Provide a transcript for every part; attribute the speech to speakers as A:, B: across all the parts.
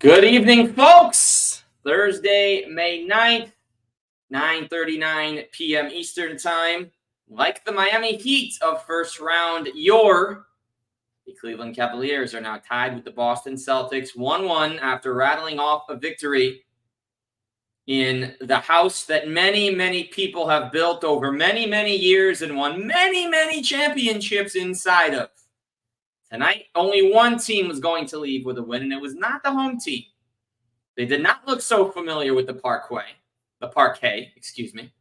A: Good evening, folks. Thursday, May 9th, 9:39 p.m. Eastern Time. Like the Miami Heat of first round, the Cleveland Cavaliers are now tied with the Boston Celtics 1-1 after rattling off a victory in the house that many people have built over many years and won many championships inside of. Tonight, only one team was going to leave with a win, and it was not the home team. They did not look so familiar with the parquet, excuse me.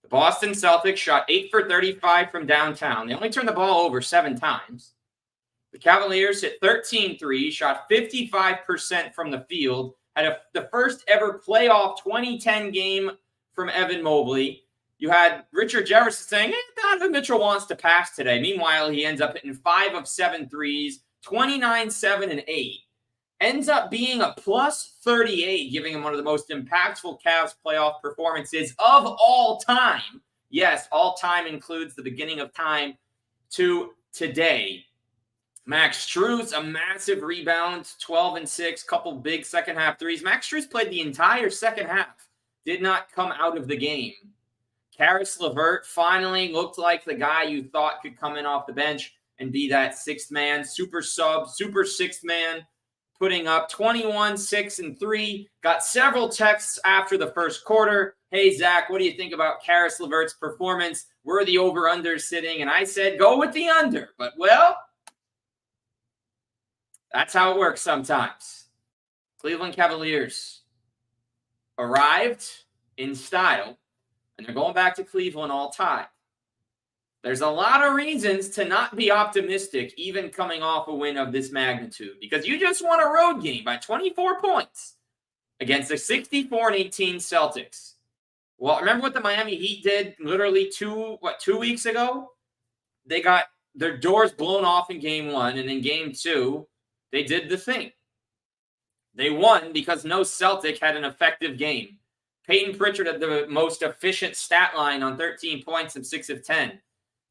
A: The Boston Celtics shot 8 for 35 from downtown. They only turned the ball over 7 times. The Cavaliers hit 13 threes, shot 55% from the field, had the first ever playoff 2010 game from Evan Mobley. You had Richard Jefferson saying, Donovan Mitchell wants to pass today. Meanwhile, he ends up hitting 5 of 7 threes, 29, 7, and 8. Ends up being a plus 38, giving him one of the most impactful Cavs playoff performances of all time. Yes, all time includes the beginning of time to today. Max Strus, a massive rebound, 12 and 6, couple big second half threes. Max Strus played the entire second half, did not come out of the game. Caris LeVert finally looked like the guy you thought could come in off the bench and be that sixth man, super sixth man, putting up 21, 6, and 3. Got several texts after the first quarter. Hey, Zach, what do you think about Caris LeVert's performance? Where are the over-unders sitting? And I said, go with the under. But, well, that's how it works sometimes. Cleveland Cavaliers arrived in style, and they're going back to Cleveland all tied. There's a lot of reasons to not be optimistic, even coming off a win of this magnitude, because you just won a road game by 24 points against the 64-18 Celtics. Well, remember what the Miami Heat did literally 2 weeks ago? They got their doors blown off in game 1, and in game 2, they did the thing. They won because no Celtic had an effective game. Peyton Pritchard had the most efficient stat line on 13 points of 6 of 10.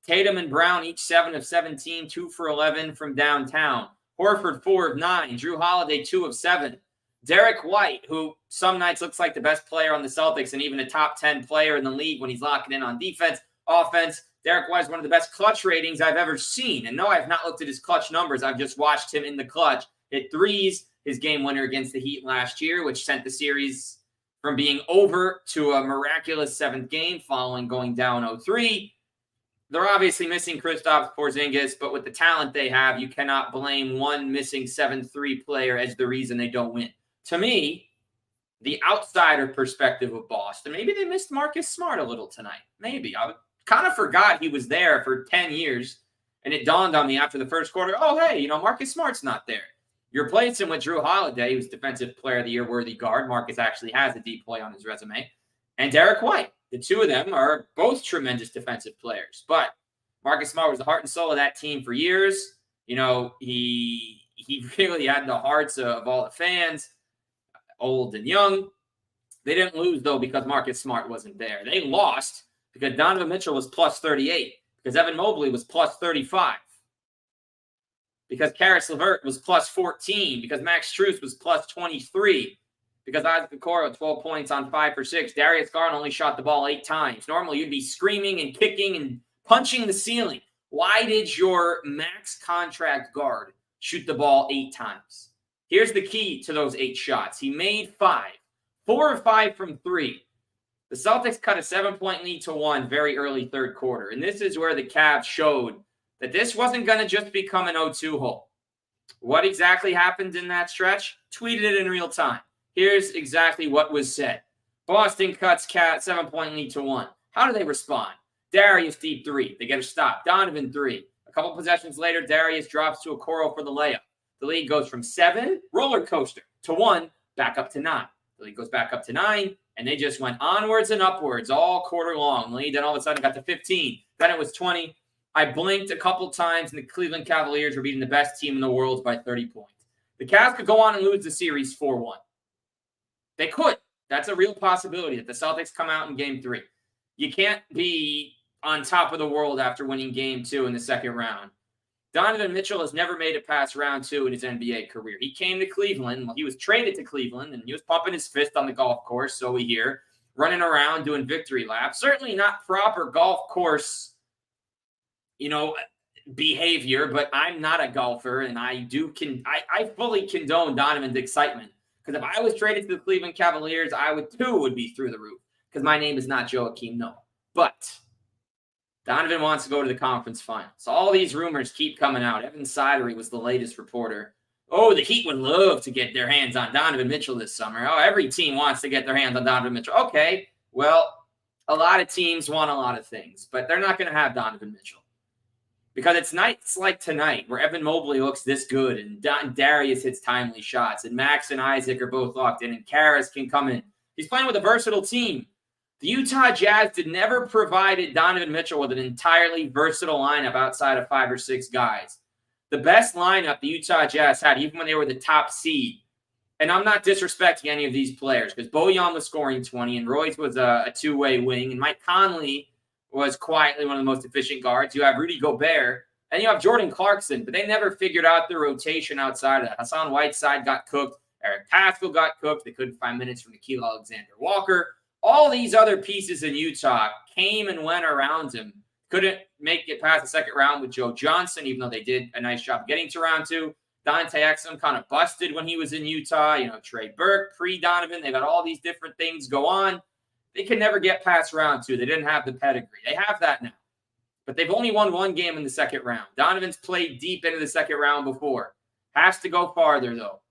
A: Tatum and Brown each 7 of 17, 2 for 11 from downtown. Horford 4 of 9. Drew Holiday 2 of 7. Derek White, who some nights looks like the best player on the Celtics and even a top 10 player in the league when he's locking in on defense, offense. Derek White is one of the best clutch ratings I've ever seen. And no, I've not looked at his clutch numbers. I've just watched him in the clutch. Hit threes, his game winner against the Heat last year, which sent the series from being over to a miraculous 7th game following going down 0-3. They're obviously missing Kristaps Porzingis, but with the talent they have, you cannot blame one missing 7-3 player as the reason they don't win. To me, the outsider perspective of Boston, maybe they missed Marcus Smart a little tonight. Maybe. I kind of forgot he was there for 10 years, and it dawned on me after the first quarter, oh, hey, Marcus Smart's not there. You're replacing him with Drew Holiday, who's Defensive Player of the Year worthy guard. Marcus actually has a deep play on his resume. And Derek White. The two of them are both tremendous defensive players. But Marcus Smart was the heart and soul of that team for years. He really had the hearts of all the fans, old and young. They didn't lose, though, because Marcus Smart wasn't there. They lost because Donovan Mitchell was plus 38, because Evan Mobley was plus 35, because Caris LeVert was plus 14, because Max Strus was plus 23, because Isaac Okoro had 12 points on 5 for 6. Darius Garland only shot the ball 8 times. Normally, you'd be screaming and kicking and punching the ceiling. Why did your max contract guard shoot the ball 8 times? Here's the key to those 8 shots. He made 5. 4 of 5 from 3. The Celtics cut a 7-point lead to 1 very early third quarter. And this is where the Cavs showed that this wasn't going to just become an 0-2 hole. What exactly happened in that stretch? Tweeted it in real time. Here's exactly what was said. Boston cuts Cat 7-point lead to 1. How do they respond? Darius deep 3. They get a stop. Donovan 3. A couple possessions later, Darius drops to Okoro for the layup. The lead goes from 7, roller coaster, to 1, back up to 9. The lead goes back up to 9, and they just went onwards and upwards all quarter long. The lead then all of a sudden got to 15. Then it was 20. I blinked a couple times, and the Cleveland Cavaliers were beating the best team in the world by 30 points. The Cavs could go on and lose the series 4-1. They could. That's a real possibility that the Celtics come out in game 3. You can't be on top of the world after winning game 2 in the second round. Donovan Mitchell has never made it past round 2 in his NBA career. He came to Cleveland. Well, he was traded to Cleveland, and he was pumping his fist on the golf course, so we hear, running around doing victory laps. Certainly not proper golf course, behavior, but I'm not a golfer, and I fully condone Donovan's excitement. Because if I was traded to the Cleveland Cavaliers, I would be through the roof. Because my name is not Joakim Noah. But Donovan wants to go to the conference finals. All these rumors keep coming out. Evan Sidery was the latest reporter. Oh, the Heat would love to get their hands on Donovan Mitchell this summer. Oh, every team wants to get their hands on Donovan Mitchell. Okay, well, a lot of teams want a lot of things, but they're not going to have Donovan Mitchell. Because it's nights like tonight where Evan Mobley looks this good and Darius hits timely shots and Max and Isaac are both locked in and Karras can come in. He's playing with a versatile team. The Utah Jazz never provided Donovan Mitchell with an entirely versatile lineup outside of 5 or 6 guys. The best lineup the Utah Jazz had, even when they were the top seed, and I'm not disrespecting any of these players because Bojan was scoring 20 and Royce was a two-way wing and Mike Conley was quietly one of the most efficient guards. You have Rudy Gobert, and you have Jordan Clarkson, but they never figured out the rotation outside of that. Hassan Whiteside got cooked. Eric Paschall got cooked. They couldn't find minutes from Nickeil Alexander-Walker. All these other pieces in Utah came and went around him. Couldn't make it past the second round with Joe Johnson, even though they did a nice job getting to round 2. Dante Exum kind of busted when he was in Utah. Trey Burke, pre-Donovan. They got all these different things go on. They could never get past round 2. They didn't have the pedigree. They have that now. But they've only won 1 game in the second round. Donovan's played deep into the second round before. Has to go farther, though.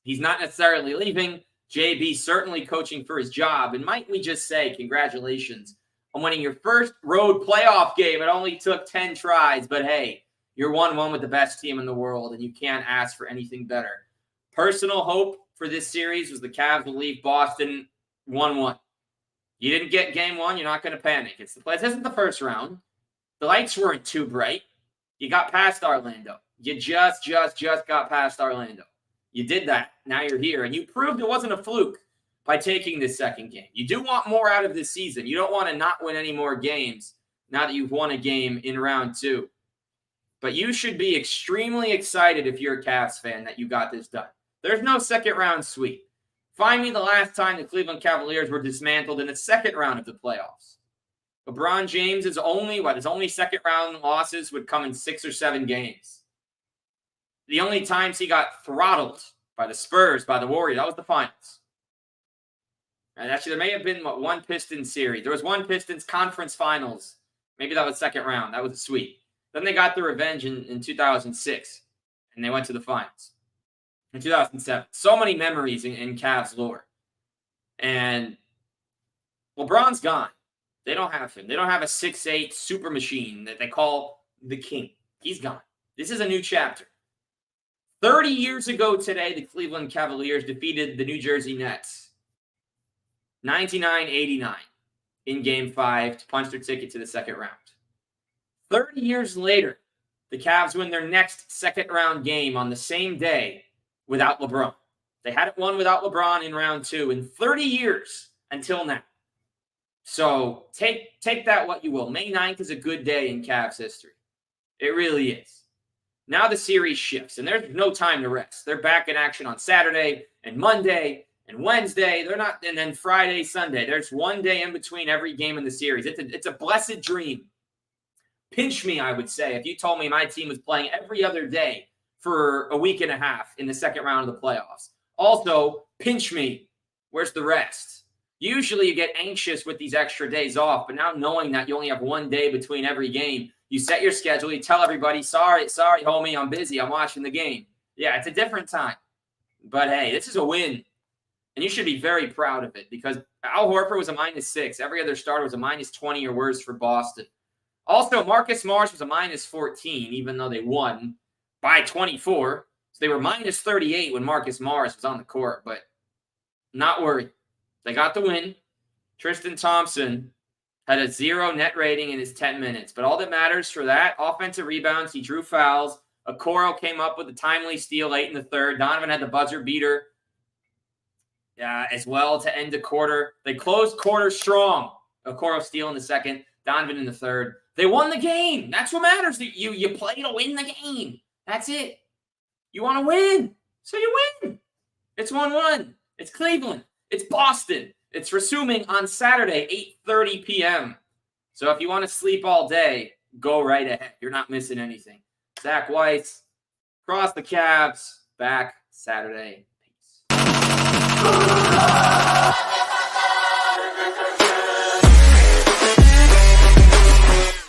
A: He's not necessarily leaving. JB certainly coaching for his job. And might we just say congratulations on winning your first road playoff game. It only took 10 tries. But, hey, you're 1-1 with the best team in the world, and you can't ask for anything better. Personal hope for this series was the Cavs will leave Boston 1-1. You didn't get game 1, you're not going to panic. This isn't the first round. The lights weren't too bright. You got past Orlando. You just got past Orlando. You did that. Now you're here. And you proved it wasn't a fluke by taking this second game. You do want more out of this season. You don't want to not win any more games now that you've won a game in round 2. But you should be extremely excited if you're a Cavs fan that you got this done. There's no second round sweep. Find me the last time the Cleveland Cavaliers were dismantled in the second round of the playoffs. LeBron James his only second round losses would come in 6 or 7 games. The only times he got throttled by the Spurs, by the Warriors, that was the finals. And actually, there may have been one Pistons series. There was one Pistons conference finals. Maybe that was second round. That was a sweep. Then they got the revenge in 2006, and they went to the finals. In 2007. So many memories in Cavs lore. And LeBron's gone. They don't have him. They don't have a 6'8" super machine that they call the king. He's gone. This is a new chapter. 30 years ago today, the Cleveland Cavaliers defeated the New Jersey Nets. 99-89 in Game 5 to punch their ticket to the second round. 30 years later, the Cavs win their next second-round game on the same day without LeBron. They hadn't won without LeBron in round 2 in 30 years until now. So take that what you will. May 9th is a good day in Cavs history. It really is. Now the series shifts, and there's no time to rest. They're back in action on Saturday and Monday and Wednesday. And then Friday, Sunday. There's one day in between every game in the series. It's a blessed dream. Pinch me, I would say, if you told me my team was playing every other day for a week and a half in the second round of the playoffs. Also, pinch me, where's the rest? Usually you get anxious with these extra days off, but now knowing that you only have one day between every game, you set your schedule, you tell everybody, sorry, homie, I'm busy, I'm watching the game. Yeah, it's a different time. But hey, this is a win. And you should be very proud of it because Al Horford was a -6. Every other starter was a -20 or worse for Boston. Also, Marcus Morris was a -14, even though they won by 24. So they were -38 when Marcus Morris was on the court, but not worried. They got the win. Tristan Thompson had a 0 net rating in his 10 minutes, but all that matters for that, offensive rebounds, he drew fouls. Okoro came up with a timely steal late in the third. Donovan had the buzzer beater as well to end the quarter. They closed quarter strong. Okoro steal in the second, Donovan in the third. They won the game. That's what matters. You play to win the game. That's it. You want to win, so you win. It's 1-1. It's Cleveland. It's Boston. It's resuming on Saturday, 8:30 p.m. So if you want to sleep all day, go right ahead. You're not missing anything. Zach Weiss, cross the Cavs, back Saturday. Peace.